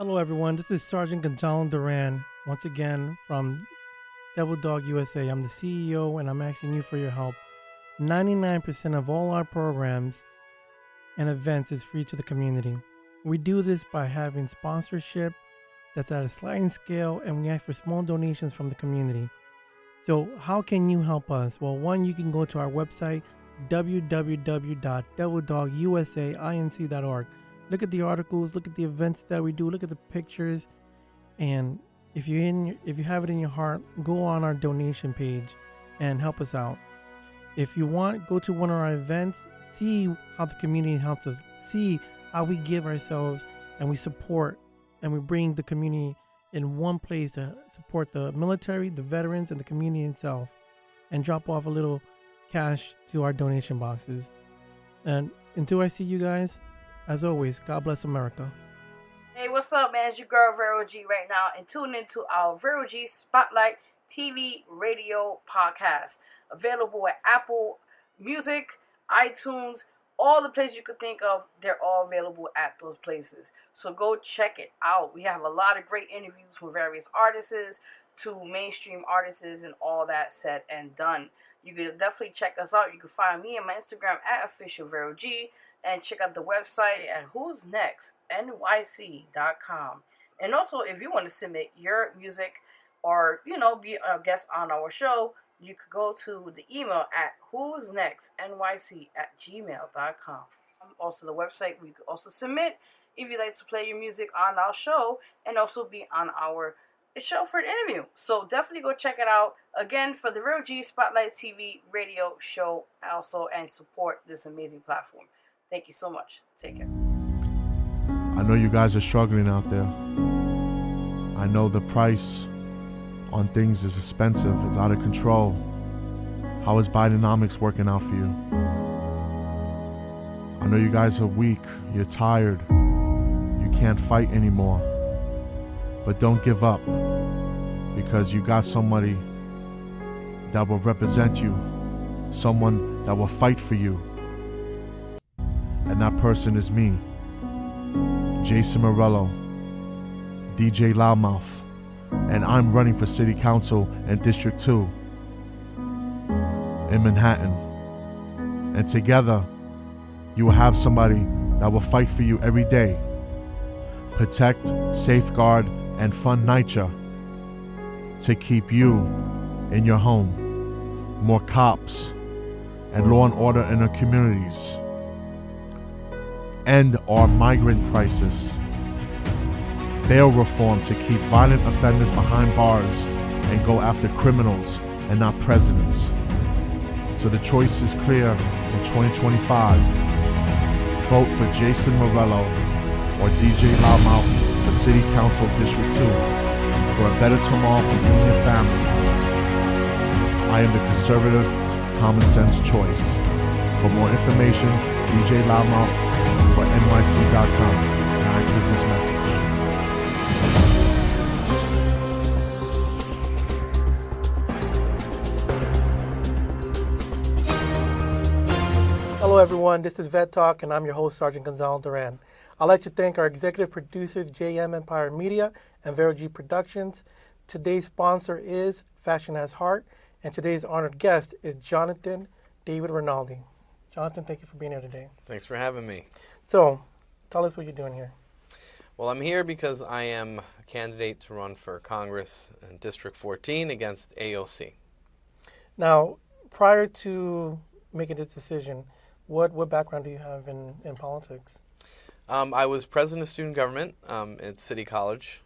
Hello, everyone. This is Sergeant Gonzalo Duran, once again from Devil Dog USA. I'm the CEO, and I'm asking you for your help. 99% of all our programs and events is free to the community. We do this by having sponsorship that's at a sliding scale, and we ask for small donations from the community. So how can you help us? Well, one, you can go to our website, www.devildogUSAinc.org. Look at the articles, look at the events that we do, look at the pictures, and if you have it in your heart, go on our donation page and help us out. If you want, go to one of our events, see how the community helps us, see how we give ourselves and we support and we bring the community in one place to support the military, the veterans, and the community itself, and drop off a little cash to our donation boxes. And until I see you guys, as always, God bless America. Hey, what's up, man? It's your girl, Vero G, right now, and tune into our Vero G Spotlight TV radio podcast. Available at Apple Music, iTunes, all the places you could think of, they're all available at those places. So go check it out. We have a lot of great interviews from various artists to mainstream artists and all that said and done. You can definitely check us out. You can find me on my Instagram at officialverog, and check out the website at WhosNextNYCRadio.com. And also, if you want to submit your music or, be a guest on our show, you could go to the email at WhosNextNYC@gmail.com. Also, the website where you could also submit if you'd like to play your music on our show and also be on our show for an interview. So definitely go check it out. Again, for the Vero G Spotlight TV radio show also, and support this amazing platform. Thank you so much. Take care. I know you guys are struggling out there. I know the price on things is expensive. It's out of control. How is Bidenomics working out for you? I know you guys are weak. You're tired. You can't fight anymore. But don't give up, because you got somebody that will represent you, someone that will fight for you. And that person is me, Jason Morello, DJ Loudmouth, and I'm running for City Council in District 2 in Manhattan. And together, you will have somebody that will fight for you every day, protect, safeguard, and fund NYCHA to keep you in your home, more cops, and law and order in our communities. End our migrant crisis. Bail reform to keep violent offenders behind bars and go after criminals and not presidents. So the choice is clear in 2025. Vote for Jason Morello or DJ Loudmouth for City Council District 2 for a better tomorrow for you and your family. I am the conservative, common sense choice. For more information, DJ Loudmouth for NYC.com, and I include this message. Hello, everyone. This is Vet Talk, and I'm your host, Sergeant Gonzalo Duran. I'd like to thank our executive producers, JM Empire Media and Vero G Productions. Today's sponsor is Fashion Has Heart, and today's honored guest is Jonathan David Rinaldi. Jonathan, thank you for being here today. Thanks for having me. So, tell us what you're doing here. Well, I'm here because I am a candidate to run for Congress in District 14 against AOC. Now, prior to making this decision, what background do you have in politics? I was president of student government at City College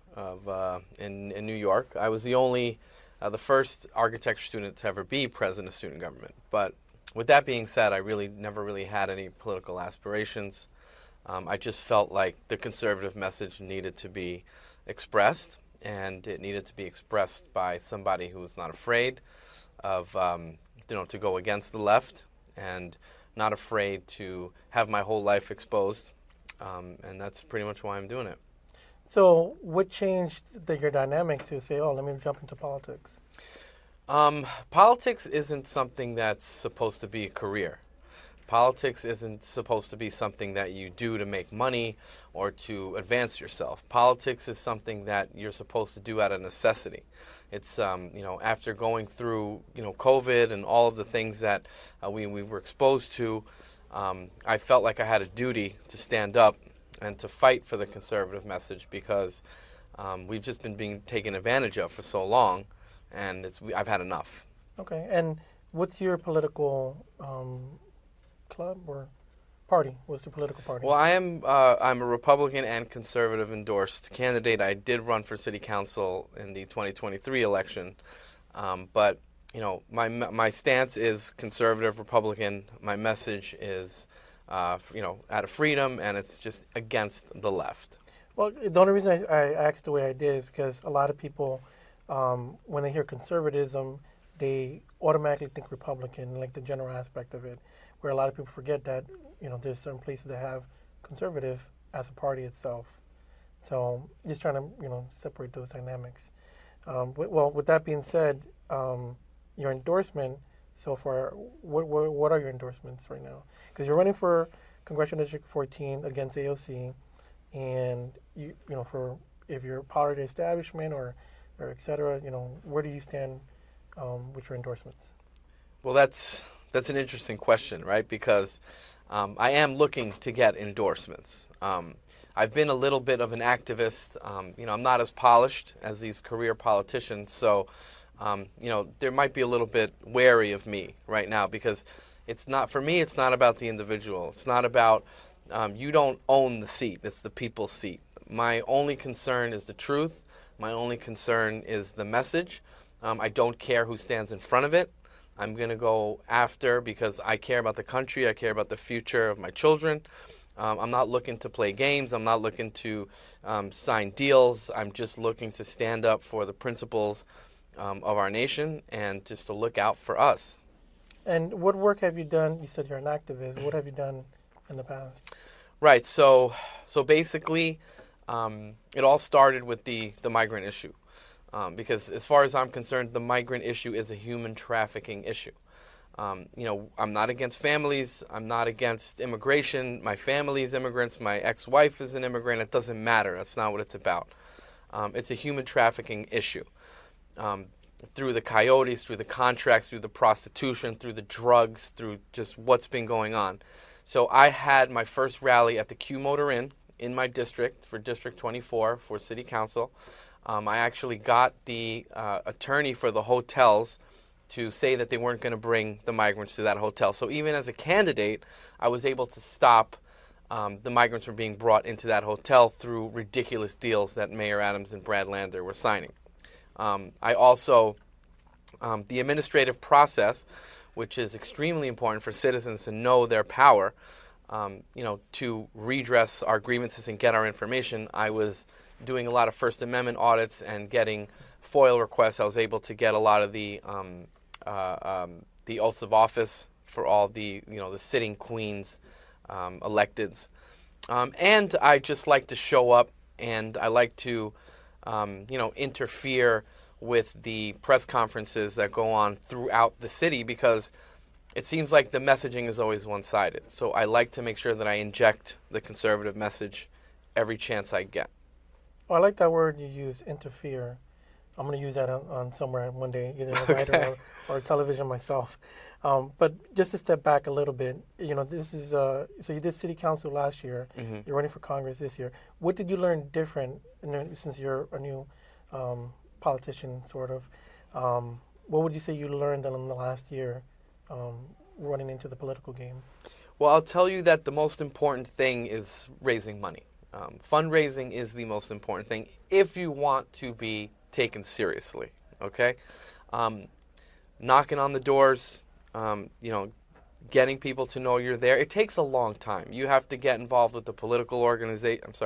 in New York. I was the first architecture student to ever be president of student government. But with that being said, I never really had any political aspirations. I just felt like the conservative message needed to be expressed, and it needed to be expressed by somebody who was not afraid of, to go against the left, and not afraid to have my whole life exposed. And that's pretty much why I'm doing it. So what changed your dynamics to say, let me jump into politics? Politics isn't something that's supposed to be a career. Politics isn't supposed to be something that you do to make money or to advance yourself. Politics is something that you're supposed to do out of necessity. It's, after going through, COVID and all of the things that we were exposed to, I felt like I had a duty to stand up and to fight for the conservative message because we've just been being taken advantage of for so long, and I've had enough. Okay, and what's your political club or party? What's the political party? Well, I'm a Republican and conservative endorsed candidate. I did run for city council in the 2023 election, but my stance is conservative Republican. My message is out of freedom, and it's just against the left. Well, the only reason I asked the way I did is because a lot of people, when they hear conservatism, they automatically think Republican, like the general aspect of it, where a lot of people forget that, there's certain places that have conservative as a party itself. So just trying to, separate those dynamics. With that being said, your endorsement so far, what are your endorsements right now? Because you're running for Congressional District 14 against AOC, and for if you're part of the establishment or et cetera, where do you stand with your endorsements? Well, that's an interesting question, right? Because I am looking to get endorsements. I've been a little bit of an activist. I'm not as polished as these career politicians, so there might be a little bit wary of me right now because it's not about the individual. It's not about you don't own the seat. It's the people's seat. My only concern is the truth. My only concern is the message. I don't care who stands in front of it. I'm going to go after because I care about the country. I care about the future of my children. I'm not looking to play games. I'm not looking to sign deals. I'm just looking to stand up for the principles of our nation and just to look out for us. And what work have you done? You said you're an activist. What have you done in the past? Right. So basically, it all started with the migrant issue. Because as far as I'm concerned, the migrant issue is a human trafficking issue. I'm not against families. I'm not against immigration. My family is immigrants. My ex-wife is an immigrant. It doesn't matter. That's not what it's about. It's a human trafficking issue. Through the coyotes, through the contracts, through the prostitution, through the drugs, through just what's been going on. So I had my first rally at the Q Motor Inn in my district for District 24 for City Council. I actually got the attorney for the hotels to say that they weren't going to bring the migrants to that hotel. So even as a candidate, I was able to stop the migrants from being brought into that hotel through ridiculous deals that Mayor Adams and Brad Lander were signing. I also, the administrative process, which is extremely important for citizens to know their power, to redress our grievances and get our information. I was doing a lot of First Amendment audits and getting FOIL requests. I was able to get a lot of the oaths of office for all the sitting queens, electeds. And I just like to show up, and I like to interfere with the press conferences that go on throughout the city because it seems like the messaging is always one-sided. So I like to make sure that I inject the conservative message every chance I get. Well, I like that word you use, interfere. I'm going to use that on somewhere one day, either in a writer or television myself. But just to step back a little bit, this is so you did city council last year. Mm-hmm. You're running for Congress this year. What did you learn different since you're a new politician, sort of? What would you say you learned in the last year running into the political game? Well, I'll tell you that the most important thing is raising money. Fundraising is the most important thing if you want to be taken seriously, okay? Knocking on the doors, getting people to know you're there, it takes a long time. You have to get involved with the political organizations.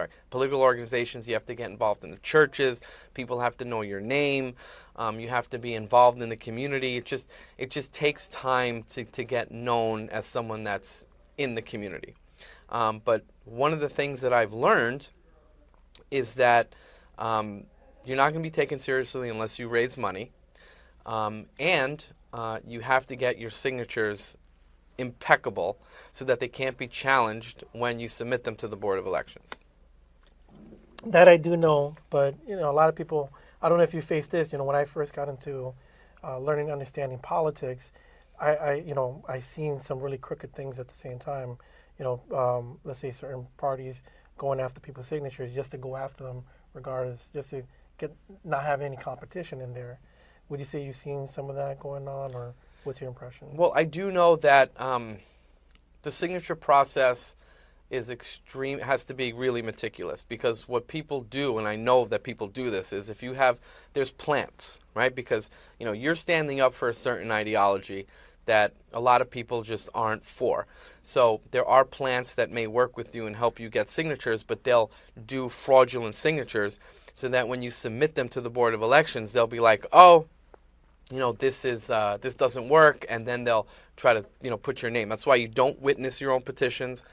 You have to get involved in the churches. People have to know your name. You have to be involved in the community. It just takes time to get known as someone that's in the community. But one of the things that I've learned is that you're not going to be taken seriously unless you raise money, and you have to get your signatures impeccable so that they can't be challenged when you submit them to the Board of Elections. That I do know, but a lot of people. I don't know if you face this. When I first got into learning and understanding politics, I seen some really crooked things at the same time. Let's say certain parties going after people's signatures just to go after them, regardless, just to not have any competition in there. Would you say you've seen some of that going on, or what's your impression? Well, I do know that the signature process is has to be really meticulous, because what people do, and I know that people do this, is if you there's plants, right? Because, you're standing up for a certain ideology that a lot of people just aren't for. So there are plants that may work with you and help you get signatures, but they'll do fraudulent signatures so that when you submit them to the Board of Elections, they'll be like, oh, this doesn't work, and then they'll try to, put your name. That's why you don't witness your own petitions.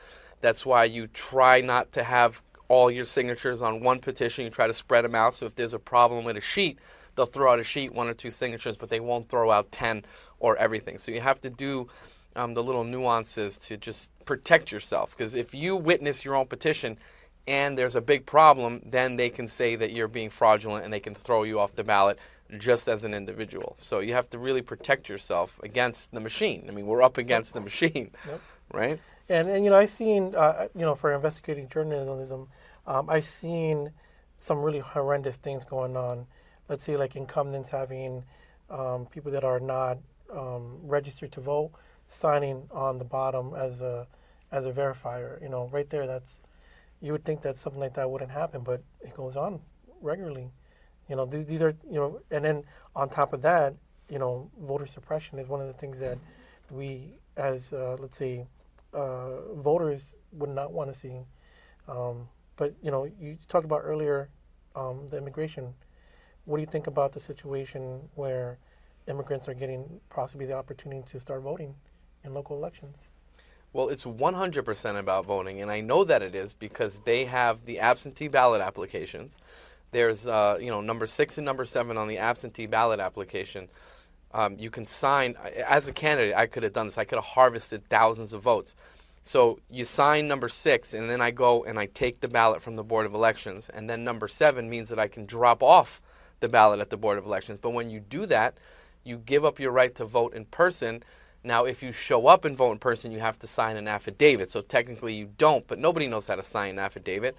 That's why you try not to have all your signatures on one petition. You try to spread them out. So if there's a problem with a sheet, they'll throw out a sheet, 1 or 2 signatures, but they won't throw out 10 or everything. So you have to do the little nuances to just protect yourself. Because if you witness your own petition and there's a big problem, then they can say that you're being fraudulent and they can throw you off the ballot just as an individual. So you have to really protect yourself against the machine. I mean, we're up against the machine, right? And I've seen, for investigating journalism, I've seen some really horrendous things going on. Let's say like incumbents having people that are not registered to vote signing on the bottom as a verifier. Right there, you would think that something like that wouldn't happen, but it goes on regularly. These are, and then on top of that, voter suppression is one of the things that we as, let's say, voters would not want to see. But, you talked about earlier the immigration. What do you think about the situation where immigrants are getting possibly the opportunity to start voting in local elections? Well, it's 100% about voting, and I know that it is because they have the absentee ballot applications. There's, number 6 and number 7 on the absentee ballot application. You can sign, as a candidate, I could have done this. I could have harvested thousands of votes. So you sign number 6, and then I go and I take the ballot from the Board of Elections. And then number 7 means that I can drop off the ballot at the Board of Elections. But when you do that, you give up your right to vote in person. Now, if you show up and vote in person, you have to sign an affidavit. So technically you don't, but nobody knows how to sign an affidavit.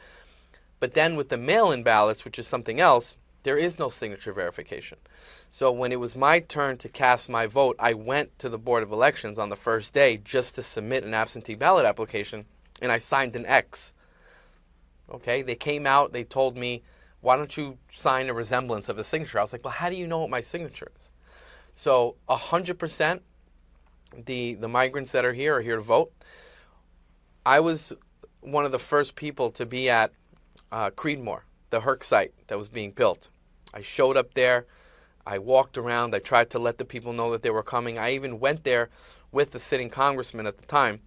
But then with the mail-in ballots, which is something else, there is no signature verification. So when it was my turn to cast my vote, I went to the Board of Elections on the first day just to submit an absentee ballot application, and I signed an X. Okay, they came out, they told me, why don't you sign a resemblance of a signature? I was like, well, how do you know what my signature is? So 100% the migrants that are here to vote. I was one of the first people to be at Creedmoor, the Herc site that was being built. I showed up there. I walked around. I tried to let the people know that they were coming. I even went there with the sitting congressman at the time.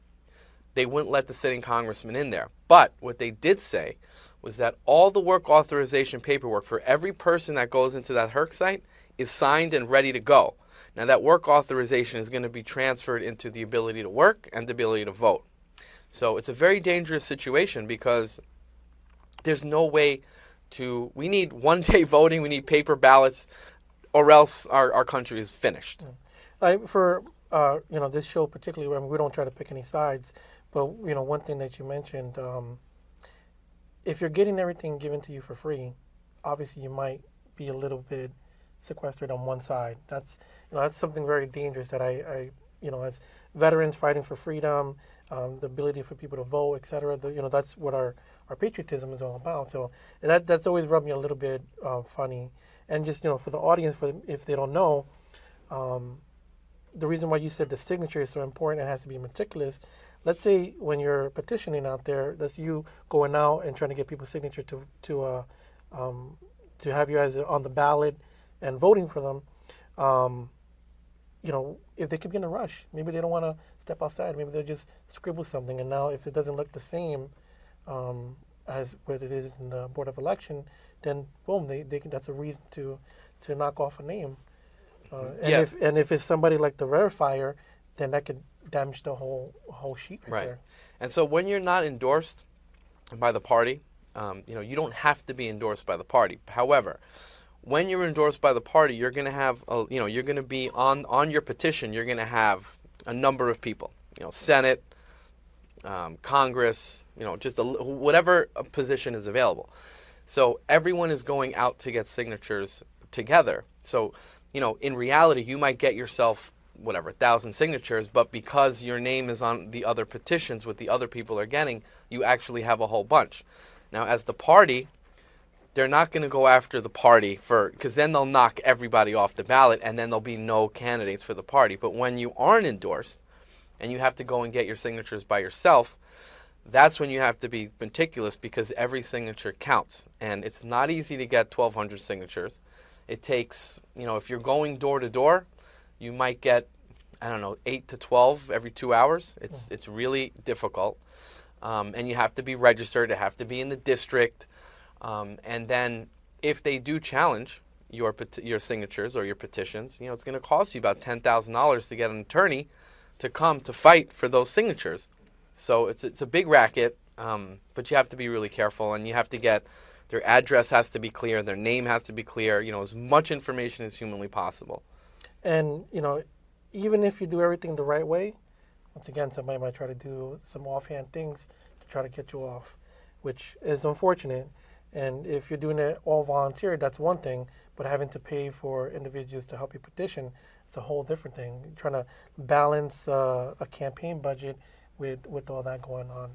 They wouldn't let the sitting congressman in there. But what they did say was that all the work authorization paperwork for every person that goes into that Herc site is signed and ready to go. Now, that work authorization is going to be transferred into the ability to work and the ability to vote. So it's a very dangerous situation because there's no way we need one-day voting, we need paper ballots, or else our country is finished. For this show particularly, we don't try to pick any sides, but one thing that you mentioned, if you're getting everything given to you for free, obviously you might be a little bit sequestered on one side. That's something very dangerous that I as veterans fighting for freedom, the ability for people to vote, et cetera, that's what our patriotism is all about. So that's always rubbed me a little bit funny. And just, for the audience, if they don't know, the reason why you said the signature is so important and has to be meticulous, let's say when you're petitioning out there, that's you going out and trying to get people's signature to have you as on the ballot and voting for them, if they could be in a rush, maybe they don't want to step outside, maybe they'll just scribble something, and now if it doesn't look the same as what it is in the Board of Election, then boom, that's a reason to knock off a name. If it's somebody like the verifier, then that could damage the whole sheet right there. And so when you're not endorsed by the party, you don't have to be endorsed by the party. However, when you're endorsed by the party, you're going to have, you're going to be on your petition, you're going to have a number of people, Senate, Congress, just whatever position is available. So everyone is going out to get signatures together. So, in reality, you might get yourself, 1,000 signatures, but because your name is on the other petitions with the other people are getting, you actually have a whole bunch. Now, as the party, they're not going to go after the party because then they'll knock everybody off the ballot and then there'll be no candidates for the party. But when you aren't endorsed and you have to go and get your signatures by yourself, that's when you have to be meticulous because every signature counts. And it's not easy to get 1,200 signatures. It takes, if you're going door to door, you might get, 8 to 12 every 2 hours. It's really difficult. And you have to be registered. You have to be in the district. And then if they do challenge your signatures or your petitions, it's going to cost you about $10,000 to get an attorney to come to fight for those signatures. So it's a big racket, but you have to be really careful, and you have to get their address has to be clear, their name has to be clear, as much information as humanly possible. And, even if you do everything the right way, once again, somebody might try to do some offhand things to try to get you off, which is unfortunate. And if you're doing it all volunteer, that's one thing, but having to pay for individuals to help you petition, it's a whole different thing. You're trying to balance a campaign budget with all that going on.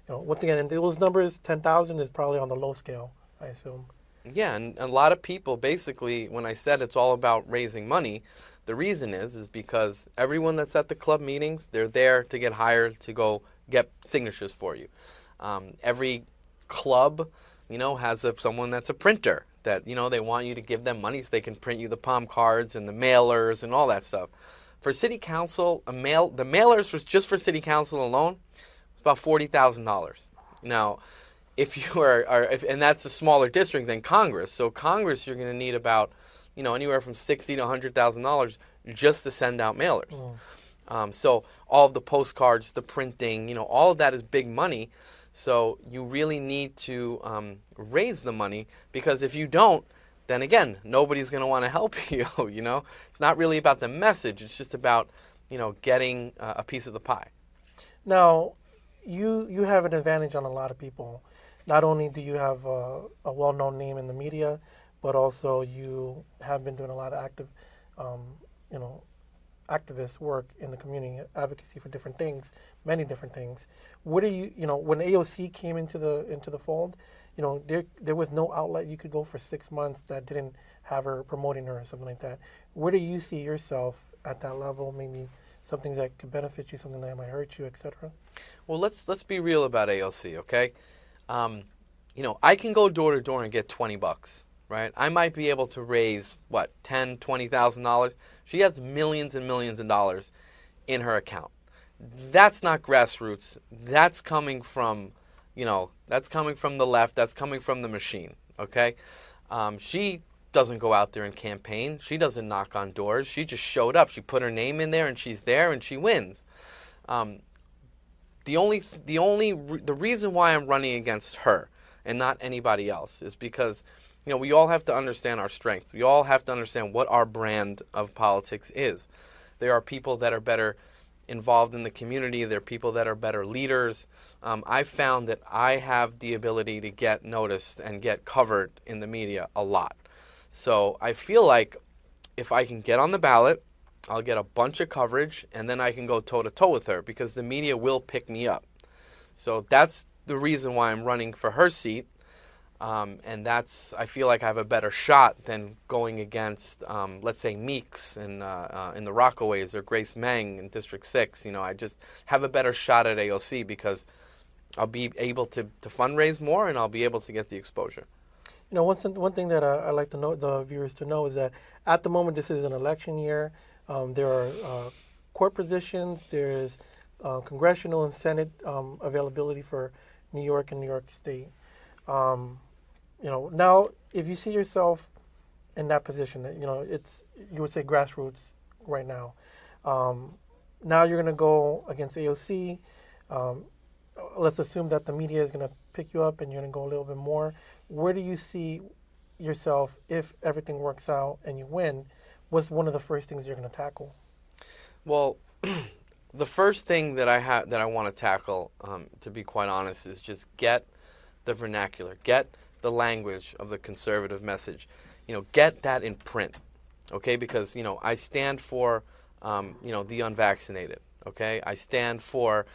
Once again, and those numbers, 10,000 is probably on the low scale, I assume. Yeah, and a lot of people, basically, when I said it's all about raising money, the reason is because everyone that's at the club meetings, they're there to get hired to go get signatures for you. Every club, has someone that's a printer that, they want you to give them money so they can print you the palm cards and the mailers and all that stuff. For city council, the mailers just for city council alone, it's about $40,000. Now, if you and that's a smaller district than Congress. So Congress, you're going to need about, anywhere from $60,000 to $100,000 just to send out mailers. So all of the postcards, the printing, all of that is big money. So you really need to raise the money, because if you don't, then again, nobody's going to want to help you. It's not really about the message. It's just about, getting a piece of the pie. Now, you have an advantage on a lot of people. Not only do you have a well-known name in the media, but also you have been doing a lot of active, activist work in the community, advocacy for different things, many different things. What do when AOC came into the fold, there was no outlet you could go for 6 months that didn't have her promoting her or something like that. Where do you see yourself at that level? Maybe some things that could benefit you, something that might hurt you, etc. Well, let's be real about AOC, okay? I can go door to door and get $20, right? I might be able to raise $10,000, $20,000. She has millions and millions of dollars in her account. That's not grassroots. That's coming from, that's coming from the left. That's coming from the machine, okay? She doesn't go out there and campaign. She doesn't knock on doors. She just showed up. She put her name in there and she's there and she wins. The reason why I'm running against her and not anybody else is because, we all have to understand our strengths. We all have to understand what our brand of politics is. There are people that are better involved in the community. There are people that are better leaders. I've found that I have the ability to get noticed and get covered in the media a lot. So I feel like if I can get on the ballot, I'll get a bunch of coverage, and then I can go toe-to-toe with her because the media will pick me up. So that's the reason why I'm running for her seat. And I feel like I have a better shot than going against, let's say, Meeks in the Rockaways or Grace Meng in District 6. I just have a better shot at AOC because I'll be able to fundraise more and I'll be able to get the exposure. One thing that I like to know the viewers to know is that at the moment this is an election year. There are court positions. There is congressional and Senate availability for New York and New York State. Now if you see yourself in that position, you would say grassroots right now. Now you're going to go against AOC. Let's assume that the media is going to pick you up and you're going to go a little bit more. Where do you see yourself if everything works out and you win? What's one of the first things you're going to tackle? Well, the first thing that I want to tackle, to be quite honest, is just get the vernacular, get the language of the conservative message, get that in print, okay? Because I stand for the unvaccinated, okay? I stand for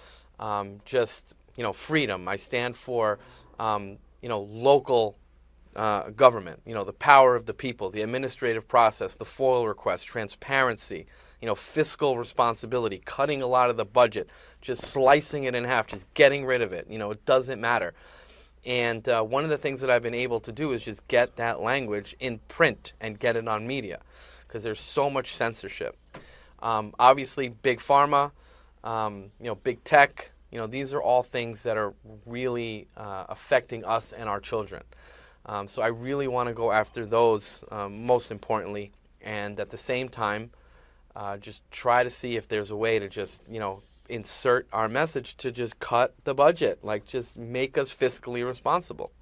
just freedom. I stand for local government, the power of the people, the administrative process, the FOIL request, transparency, fiscal responsibility, cutting a lot of the budget, just slicing it in half, just getting rid of it. It doesn't matter. And one of the things that I've been able to do is just get that language in print and get it on media, because there's so much censorship. Obviously, big pharma, big tech, these are all things that are really affecting us and our children. So I really want to go after those, most importantly, and at the same time, just try to see if there's a way to just, insert our message to just cut the budget, like just make us fiscally responsible.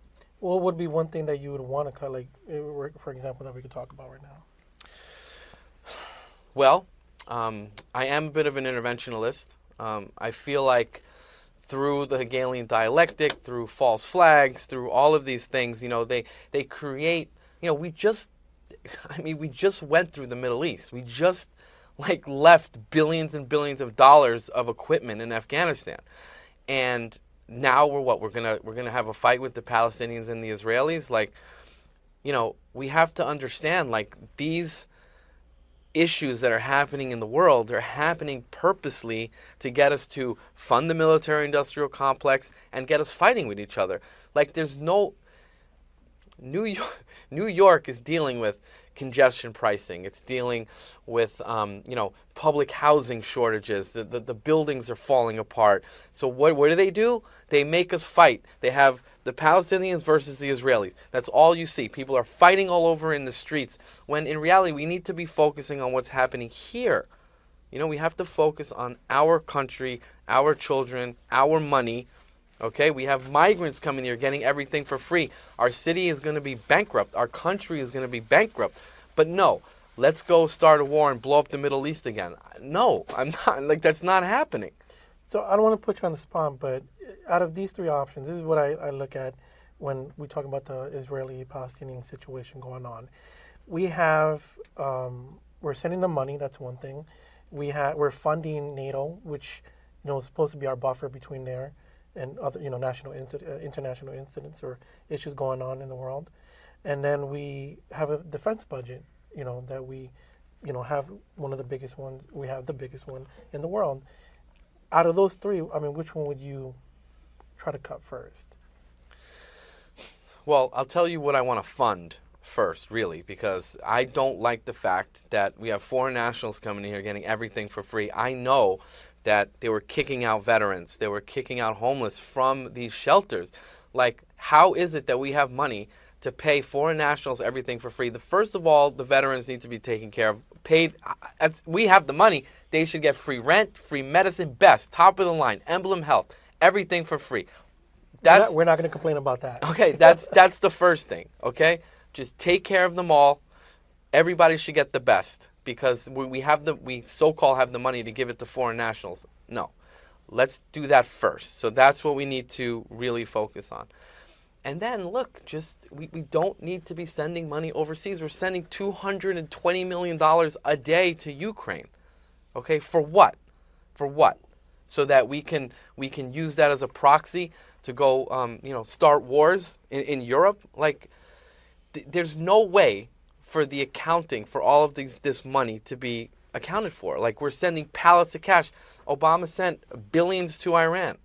What would be one thing that you would want to cut, like, for example, that we could talk about right now? Well, I am a bit of an interventionalist. I feel like through the Hegelian dialectic, through false flags, through all of these things, they create, we just went through the Middle East. We just left billions and billions of dollars of equipment in Afghanistan. And now we're gonna have a fight with the Palestinians and the Israelis. We have to understand, these issues that are happening in the world are happening purposely to get us to fund the military-industrial complex and get us fighting with each other. There's no... New York is dealing with congestion pricing. It's dealing with, public housing shortages. The buildings are falling apart. So what do? They make us fight. They have the Palestinians versus the Israelis. That's all you see. People are fighting all over in the streets, when in reality we need to be focusing on what's happening here. We have to focus on our country, our children, our money. Okay, we have migrants coming here getting everything for free. Our city is going to be bankrupt. Our country is going to be bankrupt. But no, let's go start a war and blow up the Middle East again. No, I'm not. That's not happening. So I don't want to put you on the spot, but out of these three options, this is what I look at when we talk about the Israeli-Palestinian situation going on. We have, we're sending them money. That's one thing. We're funding NATO, which is supposed to be our buffer between there and other, international incidents or issues going on in the world. And then we have a defense budget, that we, have one of the biggest ones. We have the biggest one in the world. Out of those three, which one would you try to cut first? Well, I'll tell you what I want to fund first, really, because I don't like the fact that we have foreign nationals coming in here getting everything for free. I know that they were kicking out veterans. They were kicking out homeless from these shelters. How is it that we have money to pay foreign nationals everything for free? First of all, the veterans need to be taken care of, paid. As we have the money, they should get free rent, free medicine, best, top of the line, Emblem Health, everything for free. We're not going to complain about that. Okay, that's the first thing, okay? Just take care of them all. Everybody should get the best, because we so-called have the money to give it to foreign nationals. No, let's do that first. So that's what we need to really focus on. And then, look, we don't need to be sending money overseas. We're sending $220 million a day to Ukraine. Okay, for what? For what? So that we can use that as a proxy to go, start wars in Europe? There's no way for the accounting for all of this money to be accounted for. We're sending pallets of cash. Obama sent billions to Iran.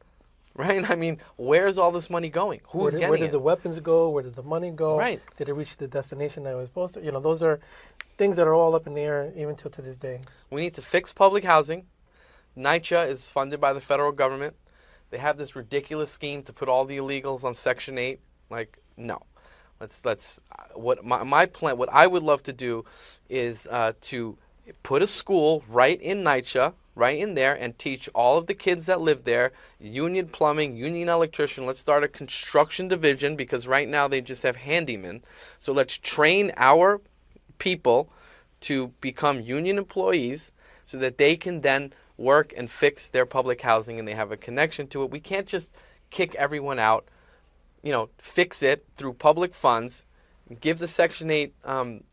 Right? Where's all this money going? Where did the weapons go? Where did the money go? Right. Did it reach the destination that it was supposed to? Those are things that are all up in the air even till to this day. We need to fix public housing. NYCHA is funded by the federal government. They have this ridiculous scheme to put all the illegals on Section 8. No. My plan, what I would love to do is to put a school right in NYCHA, right in there and teach all of the kids that live there, union plumbing, union electrician. Let's start a construction division because right now they just have handymen. So let's train our people to become union employees so that they can then work and fix their public housing and they have a connection to it. We can't just kick everyone out, fix it through public funds, give the Section 8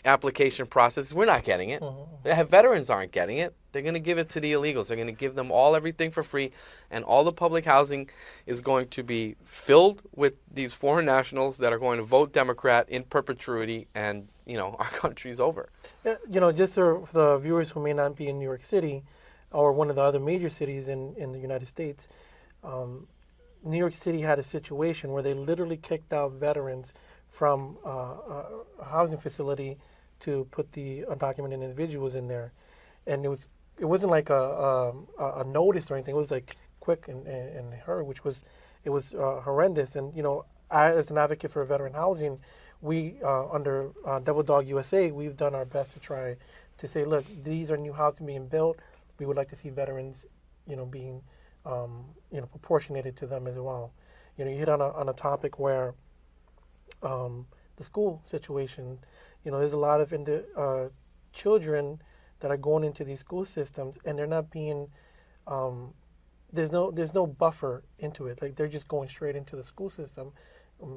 application process. We're not getting it. Veterans aren't getting it. They're going to give it to the illegals. They're going to give them everything for free, and all the public housing is going to be filled with these foreign nationals that are going to vote Democrat in perpetuity, and, our country's over. Just for the viewers who may not be in New York City or one of the other major cities in the United States, New York City had a situation where they literally kicked out veterans from a housing facility to put the undocumented individuals in there, and it wasn't like a notice or anything. It was like quick and hurry, it was horrendous. And I, as an advocate for veteran housing, we under Devil Dog USA, we've done our best to try to say, look, these are new housing being built. We would like to see veterans, being proportionated to them as well. You hit on a topic where the school situation, there's a lot of children that are going into these school systems, and they're not being there's no buffer into it. Like, they're just going straight into the school system.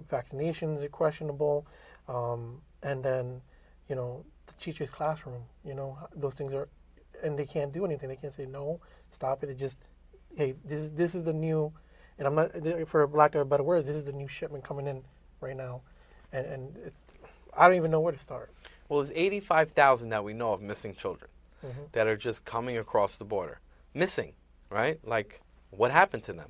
Vaccinations are questionable, and then the teacher's classroom, those things are, and they can't do anything. They can't say no, stop it. It just, hey, this is the new, and I'm not, for lack of better words, this is the new shipment coming in right now, and it's, I don't even know where to start. Well, there's 85,000 that we know of missing children that are just coming across the border, missing, right? Like, what happened to them?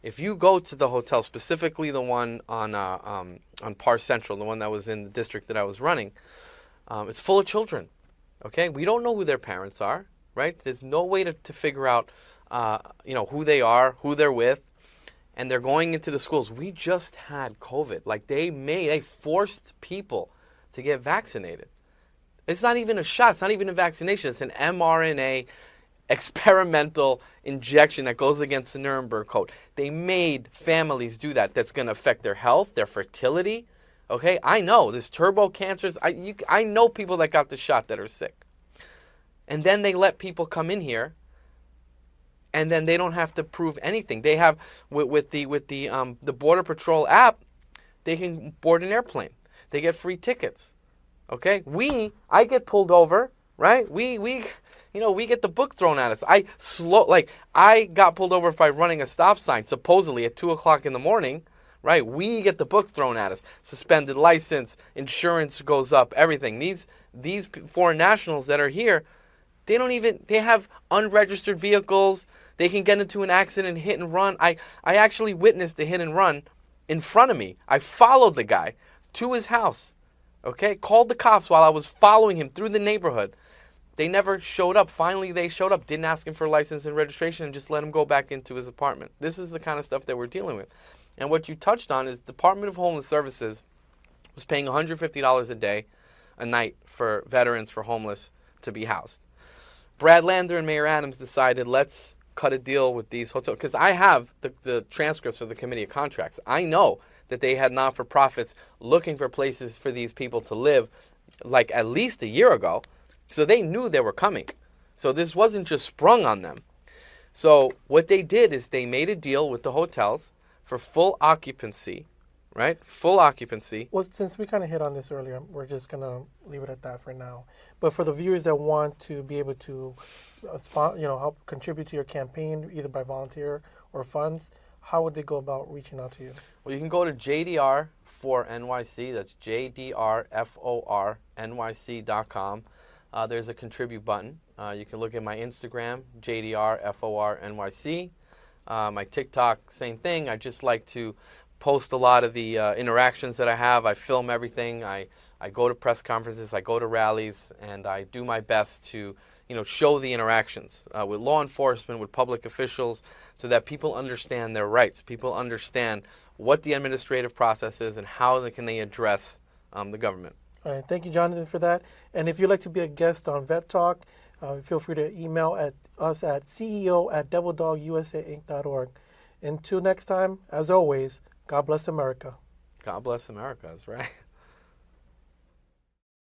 If you go to the hotel, specifically the one on Par Central, the one that was in the district that I was running, it's full of children. Okay, we don't know who their parents are, right? There's no way to figure out, who they are, who they're with, and they're going into the schools. We just had COVID. Like, they forced people to get vaccinated. It's not even a shot. It's not even a vaccination. It's an mRNA experimental injection that goes against the Nuremberg Code. They made families do that. That's going to affect their health, their fertility. Okay, I know there's turbo cancers. I know people that got the shot that are sick, and then they let people come in here, and then they don't have to prove anything. They have with the Border Patrol app, they can board an airplane. They get free tickets. Okay, I get pulled over, right? We get the book thrown at us. I got pulled over by running a stop sign, supposedly at 2:00 in the morning, right? We get the book thrown at us. Suspended license, insurance goes up, everything. These foreign nationals that are here, they have unregistered vehicles. They can get into an accident, hit and run. I actually witnessed the hit and run in front of me. I followed the guy to his house, okay? Called the cops while I was following him through the neighborhood. They never showed up. Finally, they showed up, didn't ask him for license and registration, and just let him go back into his apartment. This is the kind of stuff that we're dealing with. And what you touched on is the Department of Homeless Services was paying $150 a night for veterans, for homeless, to be housed. Brad Lander and Mayor Adams decided, let's cut a deal with these hotels. Because I have the transcripts of the Committee of Contracts. I know that they had not-for-profits looking for places for these people to live, like at least a year ago. So they knew they were coming. So this wasn't just sprung on them. So what they did is they made a deal with the hotels for full occupancy, right? Full occupancy. Well, since we kind of hit on this earlier, we're just going to leave it at that for now. But for the viewers that want to be able to help contribute to your campaign, either by volunteer or funds, how would they go about reaching out to you? Well, you can go to JDR for NYC. That's JDRFORNYC.com. There's a contribute button. You can look at my Instagram, JDRFORNYC. My TikTok, same thing. I just like to post a lot of the interactions that I have. I film everything. I go to press conferences. I go to rallies, and I do my best to show the interactions with law enforcement, with public officials, so that people understand their rights. People understand what the administrative process is and how they can address the government. All right, thank you, Jonathan, for that. And if you'd like to be a guest on Vet Talk, Feel free to email us at ceo@devildogusainc.org. Until next time, as always, God bless America. God bless America, that's right.